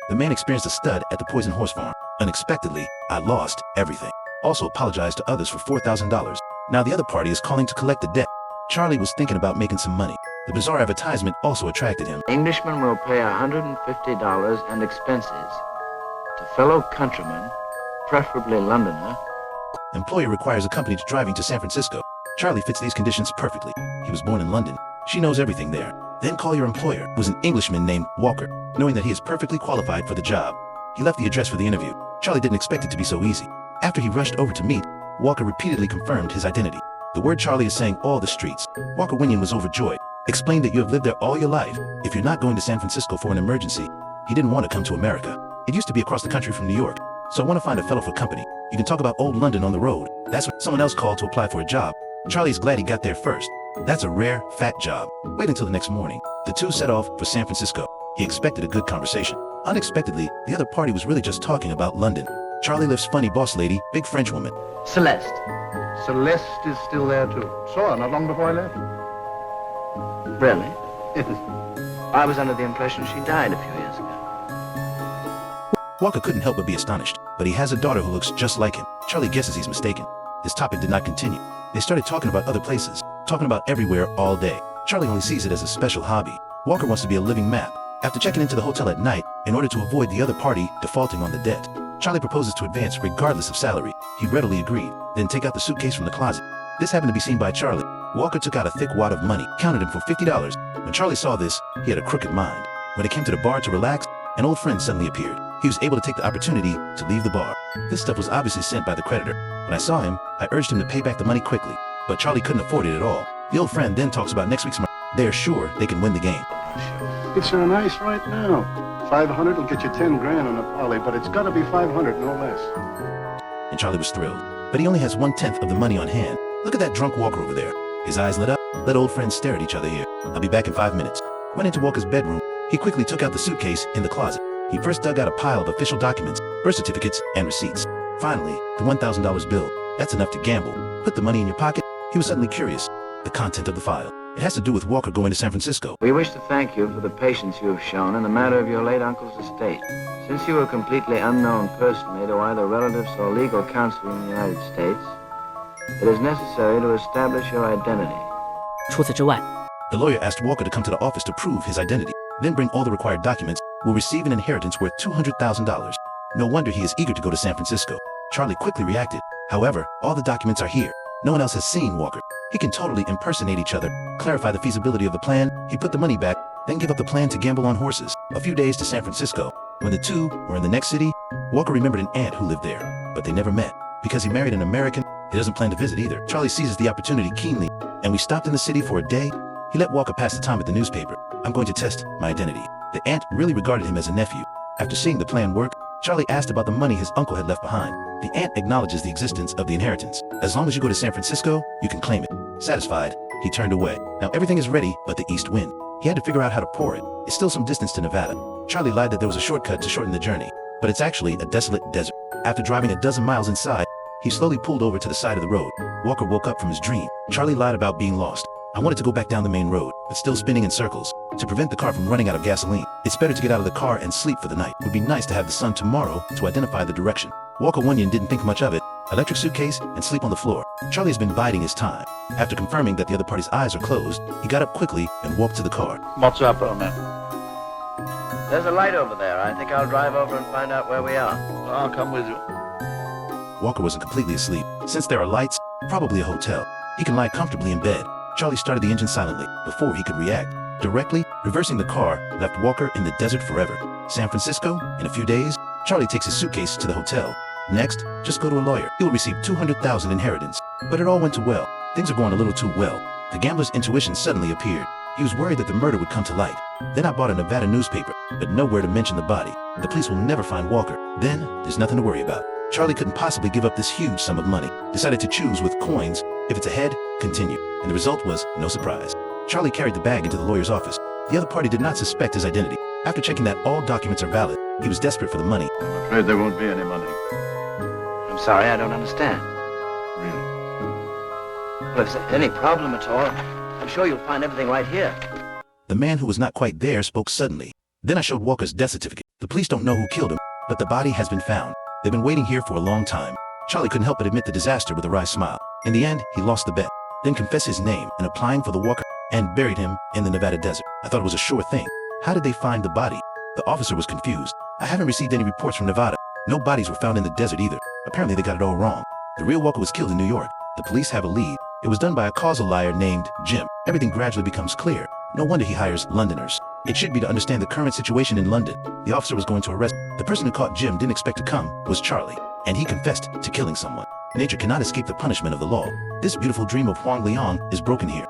The man experienced a stud at the Poison Horse Farm. Unexpectedly, I lost everything. Also apologized to others for $4,000. Now the other party is calling to collect the debt. Charlie was thinking about making some money. The bizarre advertisement also attracted him. Englishman will pay $150 and expenses to fellow countryman, preferably Londoner. Employer requires a company to driving to San Francisco. Charlie fits these conditions perfectly. He was born in London. She knows everything there. Then call your employer, who is an Englishman named Walker, knowing that he is perfectly qualified for the job. He left the address for the interview. Charlie didn't expect it to be so easy. After he rushed over to meet, Walker repeatedly confirmed his identity. The word Charlie is saying all the streets. Walker Winion was overjoyed. Explained that you have lived there all your life. If you're not going to San Francisco for an emergency, he didn't want to come to America. It used to be across the country from New York. So I want to find a fellow for company. You can talk about old London on the road. That's when someone else called to apply for a job. Charlie's glad he got there first. That's a rare, fat job. Wait until the next morning. The two set off for San Francisco. He expected a good conversation. Unexpectedly, the other party was really just talking about London. Charlie lives funny boss lady, big French woman. Celeste. Celeste is still there too. Saw her not long before I left. Really? Yes. I was under the impression she died a few years ago. Walker couldn't help but be astonished, but he has a daughter who looks just like him. Charlie guesses he's mistaken. This topic did not continue. They started talking about other places, talking about everywhere all day. Charlie only sees it as a special hobby. Walker wants to be a living map. After checking into the hotel at night, in order to avoid the other party defaulting on the debt, Charlie proposes to advance regardless of salary. He readily agreed, then take out the suitcase from the closet. This happened to be seen by Charlie. Walker took out a thick wad of money, counted him for $50. When Charlie saw this, he had a crooked mind. When it came to the bar to relax, an old friend suddenly appeared. He was able to take the opportunity to leave the bar. This stuff was obviously sent by the creditor. When I saw him, I urged him to pay back the money quickly, but Charlie couldn't afford it at all. The old friend then talks about next week's market. They are sure they can win the game. It's on ice right now. 500 will get you 10 grand on a poly, but it's got to be 500, no less. And Charlie was thrilled, but he only has 1/10 of the money on hand. Look at that drunk Walker over there. His eyes lit up. Let old friends stare at each other here. I'll be back in 5 minutes. Went into Walker's bedroom. He quickly took out the suitcase in the closet. He first dug out a pile of official documents, birth certificates, and receipts. Finally, the $1,000 bill. That's enough to gamble. Put the money in your pocket. He was suddenly curious. The content of the file. It has to do with Walker going to San Francisco. We wish to thank you for the patience you have shown in the matter of your late uncle's estate. Since you are completely unknown personally to either relatives or legal counsel in the United States, it is necessary to establish your identity. 除此之外， The lawyer asked Walker to come to the office to prove his identity, then bring all the required documents, will receive an inheritance worth $200,000. No wonder he is eager to go to San Francisco. Charlie quickly reacted. However, all the documents are here. No one else has seen Walker. He can totally impersonate each other, clarify the feasibility of the plan. He put the money back, then give up the plan to gamble on horses. A few days to San Francisco. When the two were in the next city, Walker remembered an aunt who lived there, but they never met. Because he married an American, he doesn't plan to visit either. Charlie seizes the opportunity keenly, and we stopped in the city for a day. He let Walker pass the time at the newspaper. I'm going to test my identity. The aunt really regarded him as a nephew. After seeing the plan work, Charlie asked about the money his uncle had left behind. The aunt acknowledges the existence of the inheritance. As long as you go to San Francisco, you can claim it. Satisfied, he turned away. Now everything is ready but the east wind. He had to figure out how to pour it. It's still some distance to Nevada. Charlie lied that there was a shortcut to shorten the journey, but it's actually a desolate desert. After driving a dozen miles inside, he slowly pulled over to the side of the road. Walker woke up from his dream. Charlie lied about being lost. I wanted to go back down the main road, but still spinning in circles. To prevent the car from running out of gasoline, it's better to get out of the car and sleep for the night. It would be nice to have the sun tomorrow to identify the direction. Walker Winion didn't think much of it. Electric suitcase and sleep on the floor. Charlie has been biding his time. After confirming that the other party's eyes are closed, he got up quickly and walked to the car. What's up, old man? There's a light over there. I think I'll drive over and find out where we are. I'll come with you. Walker wasn't completely asleep. Since there are lights, probably a hotel. He can lie comfortably in bed. Charlie started the engine silently before he could react. Directly, reversing the car left Walker in the desert forever. San Francisco, in a few days, Charlie takes his suitcase to the hotel. Next, just go to a lawyer. He will receive $200,000 inheritance. But it all went too well. Things are going a little too well. The gambler's intuition suddenly appeared. He was worried that the murder would come to light. Then I bought a Nevada newspaper, but nowhere to mention the body. The police will never find Walker. Then, there's nothing to worry about. Charlie couldn't possibly give up this huge sum of money. Decided to choose with coins. If it's a head, continue. And the result was no surprise. Charlie carried the bag into the lawyer's office. The other party did not suspect his identity. After checking that all documents are valid, he was desperate for the money. I'm afraid there won't be any money. I'm sorry, I don't understand. Really? Well, if there's any problem at all, I'm sure you'll find everything right here. The man who was not quite there spoke suddenly. Then I showed Walker's death certificate. The police don't know who killed him, but the body has been found. They've been waiting here for a long time. Charlie couldn't help but admit the disaster with a wry smile. In the end, he lost the bet, then confessed his name and applying for the walker and buried him in the Nevada desert. I thought it was a sure thing. How did they find the body? The officer was confused. I haven't received any reports from Nevada. No bodies were found in the desert either. Apparently they got it all wrong. The real walker was killed in New York. The police have a lead. It was done by a causal liar named Jim. Everything gradually becomes clear. No wonder he hires Londoners. It should be to understand the current situation in London. The officer was going to arrest. The person who caught Jim didn't expect to come was Charlie, and he confessed to killing someone. Nature cannot escape the punishment of the law. This beautiful dream of Huang Liang is broken here.